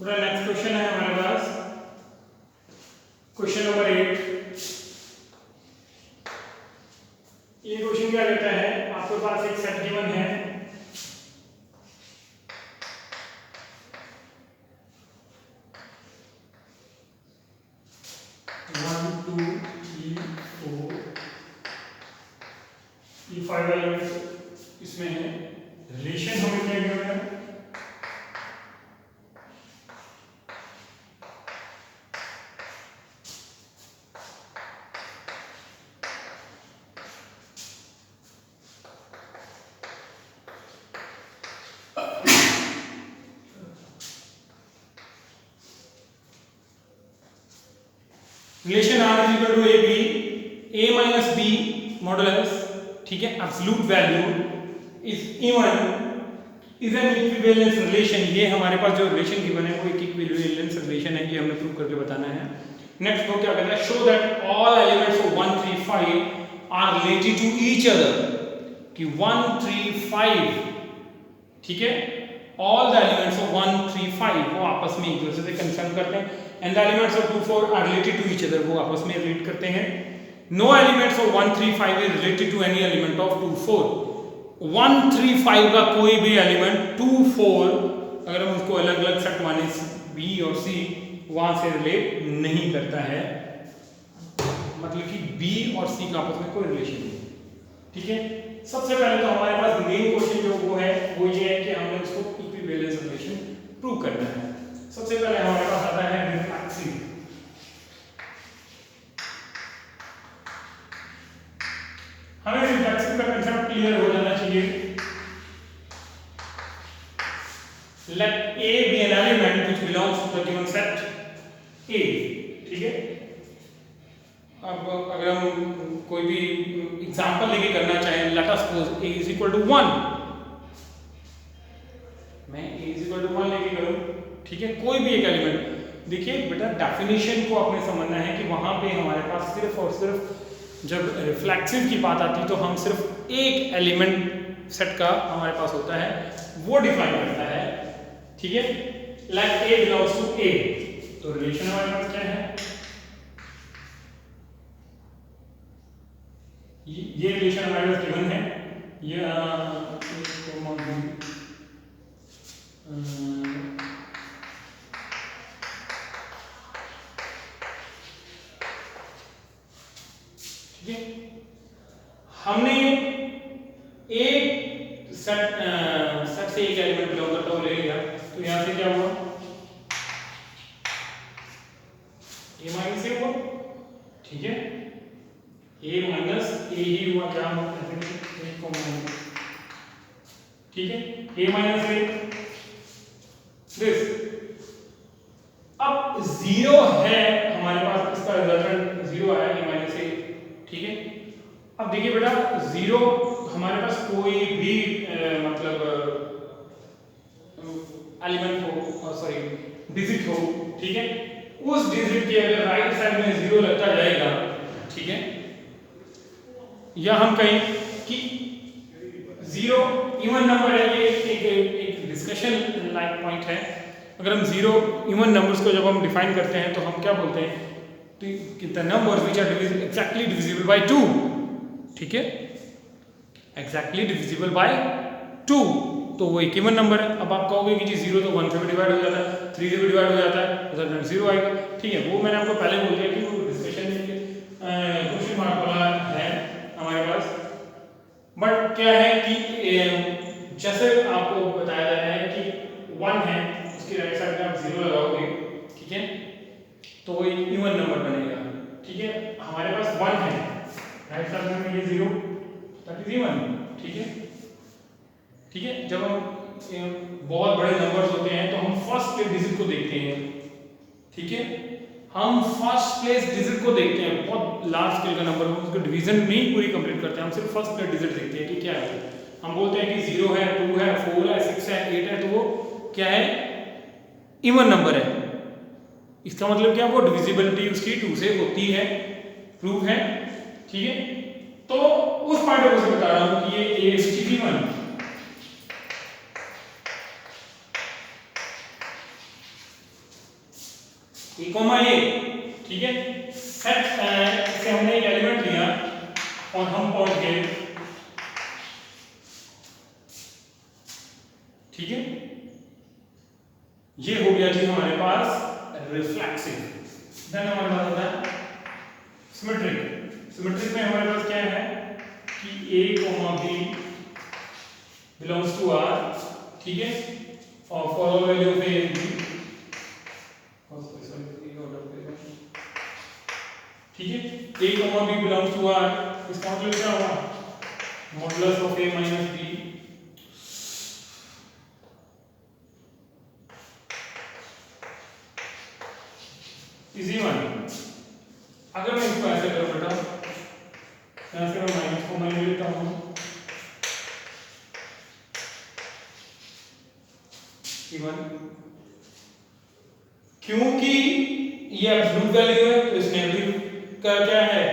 पूरा next question है हमारे पास, क्वेश्चन नंबर 8। ये क्वेश्चन क्या कहता है, आपके पास एक सेट गिवन है, ये 5 एलिमेंट्स इसमें है। रिलेशन हमें क्या गिवन है, relation R is equal to A B, A minus B modulus, ठीक है, absolute value is even is an equivalence relation. ये हमारे पास जो रिलेशन गिवन है वो एक इक्विवेलेंस रिलेशन है, ये हमने प्रूव करके बताना है। नेक्स्ट वो क्या कहता है, show that all elements of 1 3 5 are related to each other, कि 1 3 5, ठीक है, ऑल द एलिमेंट्स ऑफ 1 3 5 वो आपस में एक दूसरे से कंसर्न करते हैं, and the elements of 2 4 are related to each other, वो आपस में रिलेट करते हैं। No elements of 1 3 5 is related to any element of 2 4। 1 3 5 का कोई भी एलिमेंट 2 4 अगर हम उसको अलग अलग सेट माने बी और सी, वहां से रिलेट नहीं करता है, मतलब कि बी और सी का आपस में कोई रिलेशन नहीं, ठीक है। सबसे पहले तो हमारे पास मेन क्वेश्चन जो वो है वो ये है कि हमें उसको इक्विवेलेंस रिलेशन प्रूव करना है। सबसे पहले हमारे पास आता है रिफ्लेक्सिव। हमें रिफ्लेक्सिव का कंसेप्ट क्लियर हो जाना चाहिए। Let a be an element which belongs to the given set A, ठीक है। अब अगर हम कोई भी एग्जांपल लेके करना चाहें, let us suppose a is equal to 1, मैं a इज इक्वल टू 1 लेके करूं, ठीक है, कोई भी एक एलिमेंट। देखिए बेटा, डेफिनेशन को आपने समझना है कि वहां पे हमारे पास सिर्फ और सिर्फ जब रिफ्लेक्सिव की बात आती है तो हम सिर्फ एक एलिमेंट सेट का हमारे पास होता है, वो डिफाइन करता है, ठीक है। Let a belongs to a, तो रिलेशन हमारे पास क्या है, ये रिलेशन हमारे पास गिवन है, ये ठीक है। हमने एक सेट से एक एलिमेंट बिलोंग करता हुआ ले लिया, तो यहां से क्या हुआ, a माइनस ए हुआ, ठीक है, a माइनस ए ही हुआ, क्या हुआ, ठीक है, a माइनस ए दिस। अब जीरो है हमारे पास, इसका रिजल्टेंट जीरो आया, a माइनस ए, ठीक है। अब देखिए बेटा, जीरो हमारे पास कोई भी मतलब एलिमेंट हो, सॉरी डिजिट हो, ठीक है, उस डिजिट के अगर राइट साइड में जीरो लगता जाएगा, ठीक है, या हम कहें कि जीरो इवन नंबर है, ये एक डिस्कशन लाइक पॉइंट है। अगर हम जीरो इवन नंबर्स को जब हम डिफाइन करते हैं तो हम क्या बोलते हैं, the numbers which are exactly divisible by 2, ठीक है, एग्जैक्टली डिविजिबल बाय 2, तो वो एक इवन नंबर है। अब आप कहोगे कि जी जीरो तो 1 से भी डिवाइड हो जाता है, 3 से भी डिवाइड हो जाता है, रिजल्टेंट जीरो आएगा, ठीक है। वो मैंने आपको पहले बोल दिया कि वो डिस्कशन क्वेश्चन मार्क वाला है हमारे पास। बट क्या है कि जैसे आपको बताया जा रहा है कि 1 है, उसकी राइट साइड में आप जीरो लगाओगे, ठीक है, तो वो एक इवन नंबर बनेगा, ठीक है। हमारे पास 1 है, राइट साइड में ये जीरो, दैट इज इवन, ठीक है, ठीक है। जब हम बहुत बड़े नंबर्स होते हैं तो हम फर्स्ट प्लेस डिजिट को देखते हैं, ठीक है, हम फर्स्ट प्लेस डिजिट को देखते हैं। बहुत लार्ज स्केल का नंबर हो, उसको डिवीजन नहीं पूरी कंप्लीट करते हैं, हम सिर्फ फर्स्ट प्लेस डिजिट देखते हैं कि क्या है। हम बोलते हैं कि 0 है, 2 है, 4 है, 6 है, 8 है, तो वो क्या है, इवन नंबर है। इसका मतलब क्या, वो डिविजिबिलिटी उसकी 2 से होती है, प्रूफ है, ठीक है। तो उस पॉइंट ऑफ व्यू से बता रहा हूं कि ये a is even, A comma A, ठीक है। सेट से हमने एक एलिमेंट लिया और हम पहुंच गए, ठीक है। ये हो गया जी हमारे पास रिफ्लेक्सिव। देन हमारे पास होता है सिमेट्रिक। सिमेट्रिक में हमारे पास क्या है कि A comma B belongs to R, ठीक है, और for all value of A and B, ठीक है। A comma B belongs to R, इसका मतलब क्या हुआ, modulus of A minus B is even. अगर मैं इसको ऐसे करूं बेटा, यहां से मैं माइनस को मैं लेता हूं, इवन, क्योंकि ये एब्सोल्यूट वैल्यू है तो इस नेगेटिव का क्या है,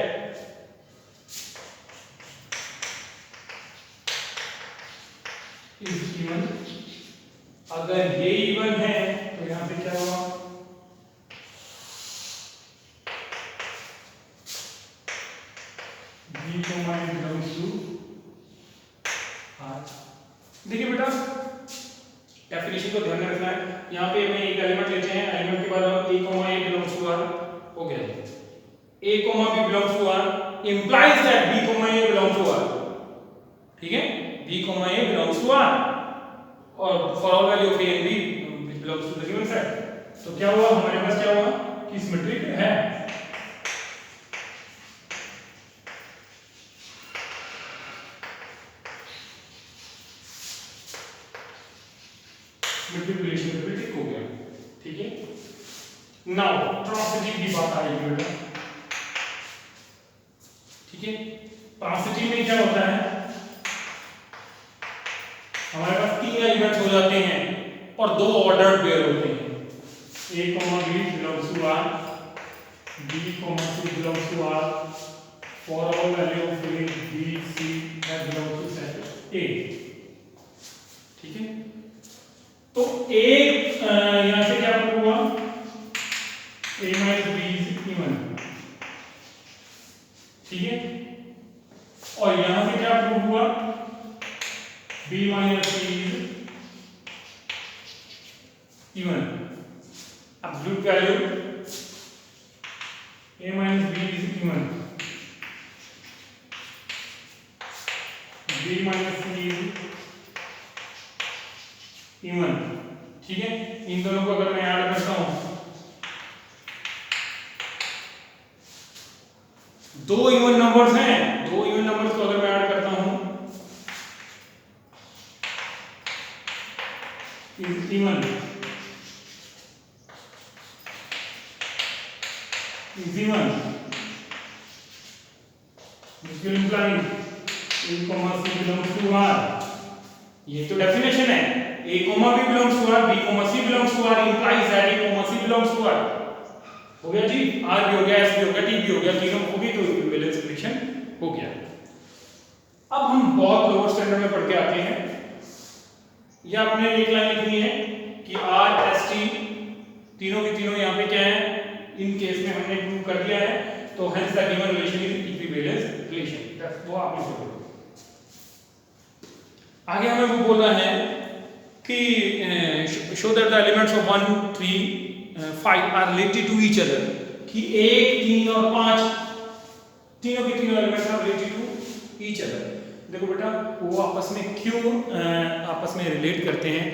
इज इवन। अगर ये इवन है तो यहां पे क्या हुआ, b comma a belongs to r। देखिए बेटा डेफिनेशन को ध्यान में रखना है। यहाँ पे हमें एक एलिमेंट लेते हैं, एलिमेंट के बाद हम a comma a belongs to r हो गया, a comma b belongs to r implies that b comma a belongs to r, ठीक है, b comma a belongs to r और for all value of a and b belongs to the given set. तो क्या हुआ हमारे पास, क्या हुआ कि सिमेट्रिक है। सिमेट्रिक हो गया, ठीक है। नाउ ट्रांसिटिव की बात आएगी बेटा, ठीक है। ट्रांसिटिव में क्या होता है, हमारे पास तीन एलिमेंट्स हो जाते हैं और दो ऑर्डर्ड पेयर होते हैं, a b belongs to r, b c belongs to r, for all value of a b c belongs to set a, ठीक है। तो एक यहां से क्या प्रूव हुआ, a minus b is even, ठीक है, और यहां से क्या प्रूव हुआ, b minus c is even. Absolute value a minus b is even, b minus c is even, ठीक है। इन दोनों को अगर मैं ऐड करता हूं, दो इवन नंबर्स हैं, दो इवन नंबर्स को अगर मैं ऐड करता हूं, is even, is even, which will imply a comma c belongs to r। ये तो डेफिनेशन है, a comma b belongs to r, b comma c belongs to r implies that a comma c belongs to r। हो गया जी, r भी हो गया, s भी हो गया, t भी हो गया, तीनों हो गई तो इक्विवेलेंस इक्वेशन हो गया। अब हम बहुत लोअर स्टैंडर्ड में पढ़ के आते हैं। ये आपने एक लाइन लिखनी है कि r s t तीनों के तीनों यहाँ पे क्या है, इन केस में हमने प्रूव कर दिया है, तो hence the given relation is equivalence relation, वो आपने बोला। आगे हमें वो बोलना है कि show that the elements of 1 3 5 are related to each other, कि 1 3 और 5 तीनों के तीनों elements are related to each other. देखो बेटा वो आपस में क्यों आपस में रिलेट करते हैं।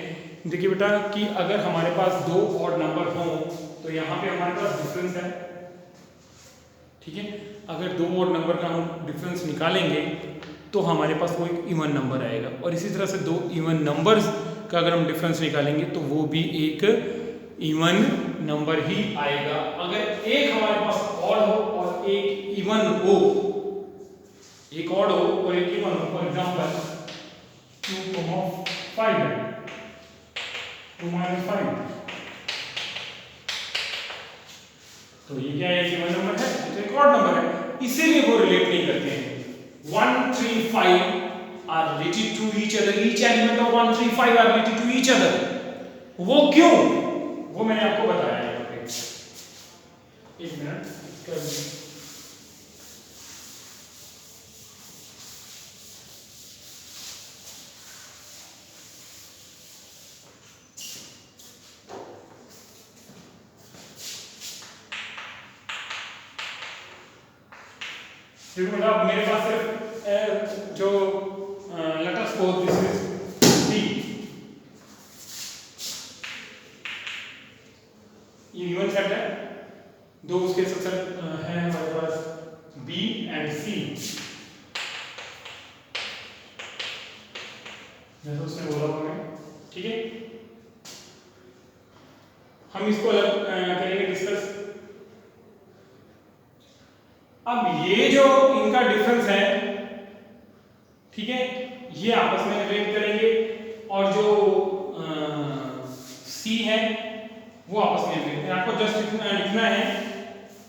देखिए बेटा कि अगर हमारे पास दो ऑड नंबर हों तो यहाँ पे हमारे पास डिफरेंस है, ठीक है। अगर दो ऑड नंबर का हम डिफरेंस निकालेंगे तो हमारे पास वो एक इवन नंबर आएगा, और इसी तरह से दो इवन नंबर्स का अगर हम डिफरेंस निकालेंगे तो वो भी एक इवन नंबर ही आएगा। अगर एक हमारे पास ऑड हो और एक इवन हो, एक ऑड हो और एक इवन हो, फॉर एग्जांपल 2,5 है, 2 - 5, तो ये क्या है, इवन नंबर है, तो एक ऑड नंबर है, इसीलिए वो रिलेट नहीं करते हैं। 1 3 5 are related to each other, each element of 1 3 5 are related to each other। वो क्यों, वो मैंने आपको बताया है यहाँ पे। एक मिनट कर देखो बेटा, मेरे पास सिर्फ जो let us suppose this is C, ये गिवन सेट है, दो उसके सबसेट हैं हमारे पास बी एंड सी, जैसे उसने बोला हमें, ठीक है। हम इसको अलग करेंगे डिस्कस। अब ये जो इनका डिफरेंस है, ठीक है, ये आपस में रिलेट करेंगे, और जो सी है वो आपस में रिलेट करेंगे। आपको जस्ट लिखना है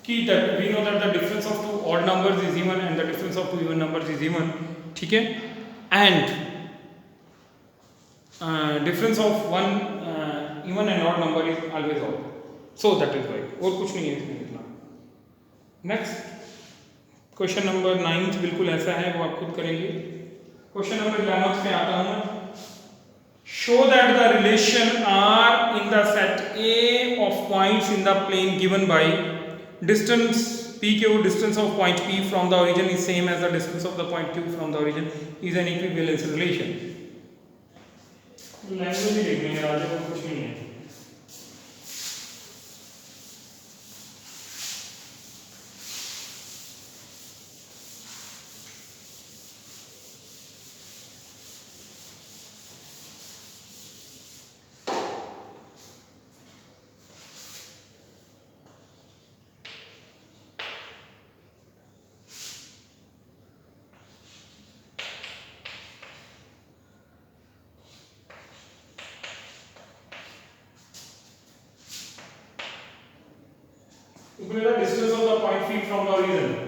कि we know that the difference of two odd numbers is even and the difference of two even numbers is even, ठीक है, and difference of one even and odd number is always odd, so that is why, और कुछ नहीं है इसमें लिखना। Next question number 9 बिल्कुल ऐसा है, वो आप खुद करेंगे। क्वेश्चन नंबर 11 पे आता हूं मैं। Show that the relation R in the set A of points in the plane given by distance P Q, distance of point P from the origin is same as the distance of the point Q from the origin is an equivalence relation. Language ही देखनी है राजा, को कुछ नहीं है। The distance of the point P from the origin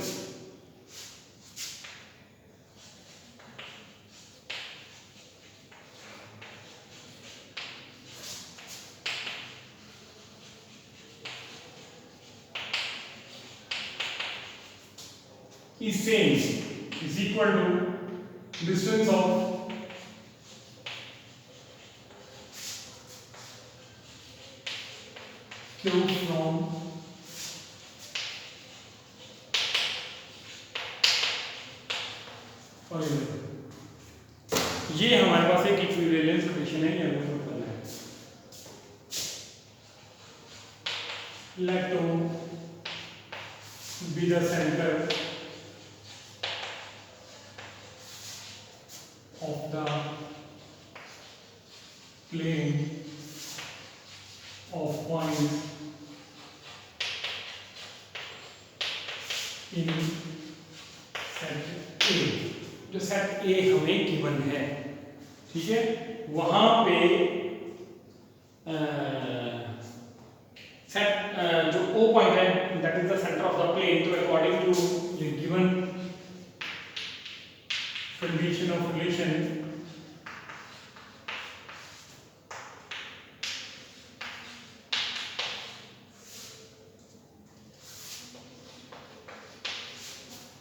is same, is equal to distance of Q from ये हमारे पास एक इक्विवेलेंस रिलेशन है, ये हमें प्रूव करना है। Let O be the centre of the plane of points in set A. जो set ए हमें गिवन है, ठीक है, वहां पे सेट जो ओ पॉइंट है that is the centre of the plane, तो अकॉर्डिंग टू ये गिवन कंडीशन ऑफ रिलेशन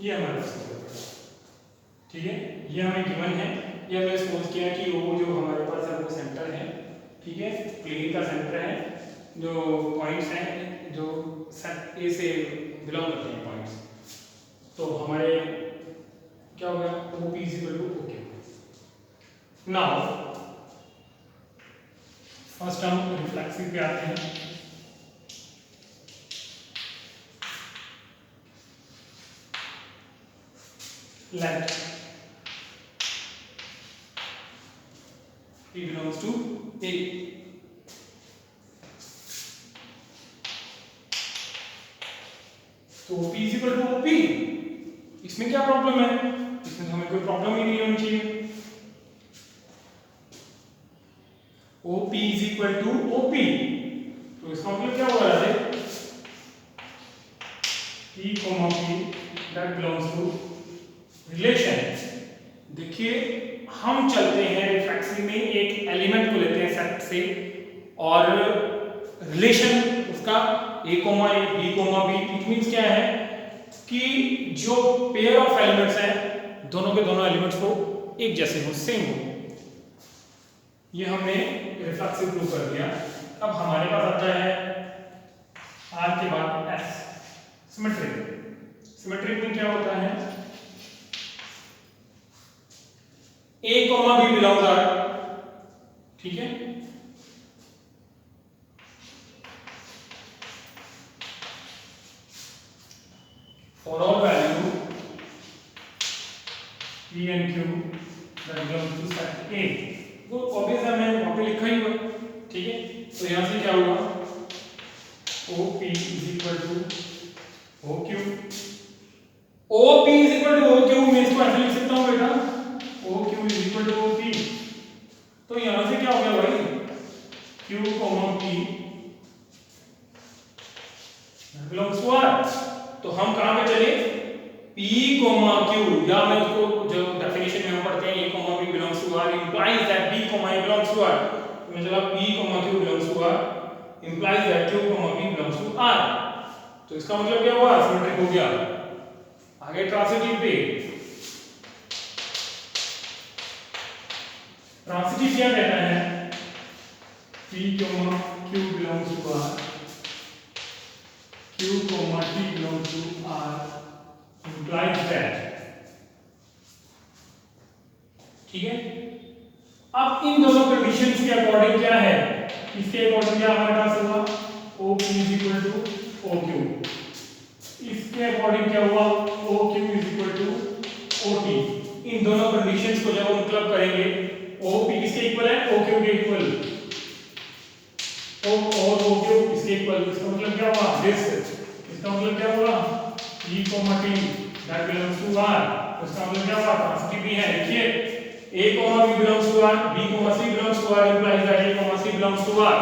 ये हमारे पास, ठीक है, ये हमें गिवन है। ये हमने सपोज किया कि वो जो हमारे पास है वो सेंटर है, ठीक है, प्लेन का सेंटर है, जो पॉइंट्स हैं जो सेट ए से बिलोंग करते हैं पॉइंट्स, तो हमारे क्या होगा, O P is equal to okay. Now first हम रिफ्लेक्सिव पे आते हैं। Let P belongs to A, तो P is equal to OP। इसमें क्या प्रॉब्लम है, इसमें हमें कोई प्रॉब्लम ही नहीं होनी चाहिए। OP is equal to OP, तो इसका मतलब क्या हुआ है, P, P that belongs to relation. देखिए हम चलते हैं रिफ्लेक्सिव में, एक एलिमेंट को लेते हैं सेट से, और रिलेशन उसका a, b, b, it means क्या है कि जो पेयर ऑफ एलिमेंट्स हैं दोनों के दोनों एलिमेंट्स को एक जैसे हो, सेम हो। ये हमने रिफ्लेक्सिव प्रूव कर दिया। अब हमारे पास आता है r के बाद s, सिमेट्रिक। सिमेट्रिक में क्या होता है, a, b बिलोंग्स r, ठीक है। For all value p and q that belongs to set A, वो ऑब्वियस है, मैंने वहां पे लिखा ही हुआ, ठीक है। तो यहां से क्या हुआ, OP is equal to OQ, OP is equal to OQ, मैं इसको ऐसे लिख सकता हूं बेटा, OQ is equal to OP। तो यहां से क्या हो गया भाई, Q, P that belongs to R। तो हम कहां पे चले, P, Q, या मैं उसको जो डेफिनेशन में हम पढ़ते हैं A, B belongs to R implies that B, A belongs to R। तो मैं चला P, Q belongs to R implies that Q, B belongs to R। तो इसका मतलब क्या हुआ, सिमेट्रिक हो गया। आगे ट्रांसिटिव पे, ट्रांसिटिव क्या कहता है, P, Q belongs to R, Q, T belongs to R implies that, ठीक है। अब इन दोनों कंडीशंस के अकॉर्डिंग क्या है, इसके अकॉर्डिंग क्या हमारे पास हुआ, OP is equal to OQ, इसके अकॉर्डिंग क्या हुआ, OQ is equal to OT। इन दोनों कंडीशंस को जब हम क्लब करेंगे, OP किसके इक्वल है, OQ के इक्वल, और OQ इसके इक्वल। इसका मतलब क्या हुआ, दिस, इसका मतलब क्या हुआ, P, T that belongs to R। इसका मतलब क्या हुआ, ट्रांसिटिव भी है। देखिए A, B belongs to R, B, C belongs to R implies that A, C belongs to R।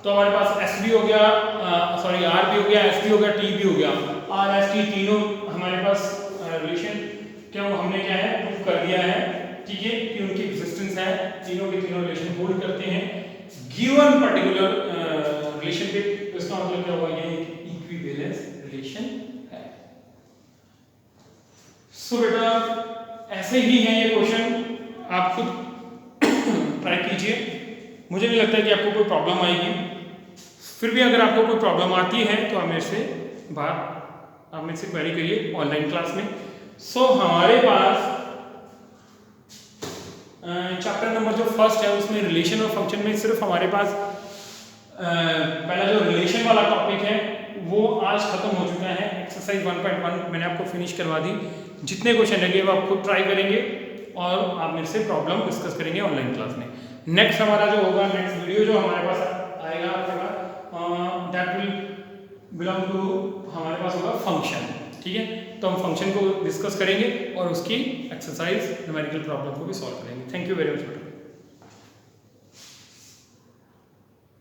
तो हमारे पास S भी हो गया, सॉरी R भी हो गया, S भी हो गया, T भी हो गया। R, S, T तीनों हमारे पास रिलेशन क्या वो हमने क्या है प्रूव कर दिया है, ठीक है, कि उनकी एग्जिस्टेंस है, तीनों के तीनों रिलेशन होल्ड करते हैं गिवन पर्टिकुलर रिलेशनशिप। तो इसका मतलब क्या हुआ, ये इक्विवेलेंस रिलेशन है। सो बेटा ऐसे ही है ये क्वेश्चन, आप खुद ट्राई कीजिए। मुझे नहीं लगता कि आपको कोई प्रॉब्लम आएगी, फिर भी अगर आपको कोई प्रॉब्लम आती है तो आप मेरे से क्वेरी करिए ऑनलाइन क्लास में। सो हमारे पास चैप्टर नंबर जो फर्स्ट है उसमें रिलेशन और फंक्शन में सिर्फ हमारे पास पहला जो रिलेशन वाला टॉपिक है वो आज खत्म हो चुका है। एक्सरसाइज 1.1 मैंने आपको फिनिश करवा दी। जितने क्वेश्चन लगे वो आप खुद ट्राई करेंगे और आप मेरे से प्रॉब्लम डिस्कस करेंगे ऑनलाइन क्लास में। नेक्स्ट हमारा जो होगा, नेक्स्ट वीडियो जो हमारे पास आएगा आपका, दैट विल बिलोंग टू, हमारे पास होगा फंक्शन, ठीक है। तो हम फंक्शन को डिस्कस करेंगे और उसकी एक्सरसाइज न्यूमेरिकल प्रॉब्लम को भी सॉल्व करेंगे। थैंक यू वेरी मच बेटा।